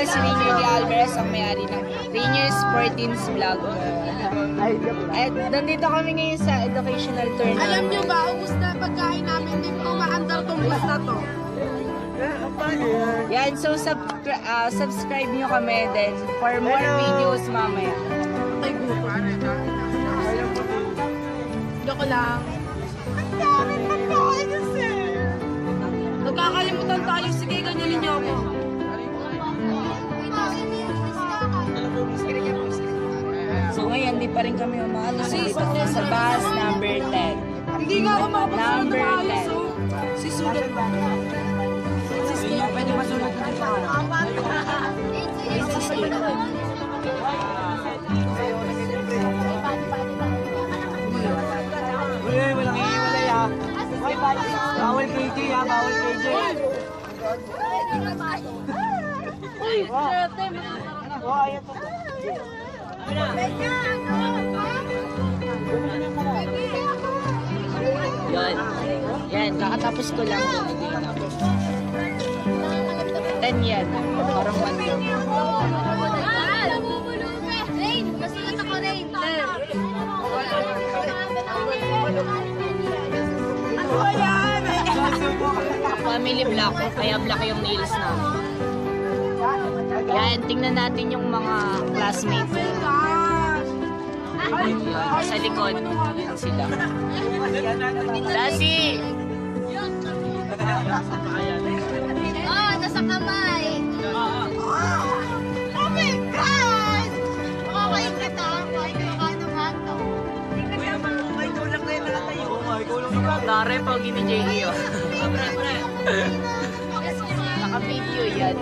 pala si Rainier D. Alvarez, ang may-ari ng Rainier Sportins Vlog. At nandito kami ngayon sa educational tournament. Alam nyo ba, ubus na pagkain namin dito, maandar tong bus na to. Yan, so subscribe nyo kami then for more videos mamaya. Ay, gupo. Joke lang. Nagkakalimutan tayo. Sige, ganyanin niyo ako. So ngayon, di pa rin kami umaano. Dito kami sa bus number 10. Hindi nga ako makapagsunod ng Number ayos. 10. Oh. Si Sugat ba? Pwede ba sunod na ito? Walang iiwalay ha. Bawal KJ ha, bawal KJ. Yan. Yan, kakatapos ko lang. 10 yan. Parang 1 yun. Rain! Masulat ako, Rain! Family block, kaya black yung nails na. Yan, tingnan natin yung mga classmates. Yan, sa likod. Yan sila. Lassie! Oh, nasa kamay! Oh my God! Okay kita, kahit ano-ano. Tare, pag ni J.E. Naka-video yan.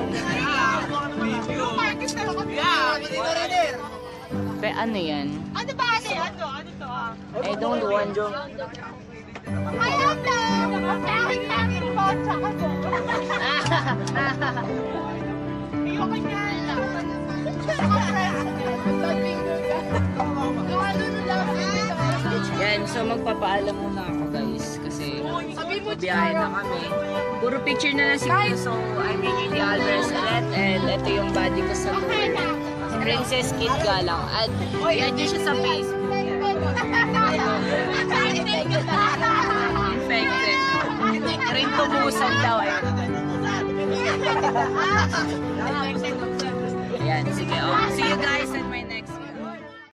Pe, ano yan? Ano ba ano? Ano to? I don't want. Alam na! Bakit namin po tsaka po? Ayoko niya lang. Yan, so magpapaalam muna ako guys kasi biyahe na kami. Puro picture na lang siguro. So, I'm Rainier D. Alvarez ulit and ito yung body ko sa tour. Princess Kid Galang. At yan nyo siya sa Facebook. Infected. Rin tumusan daw eh.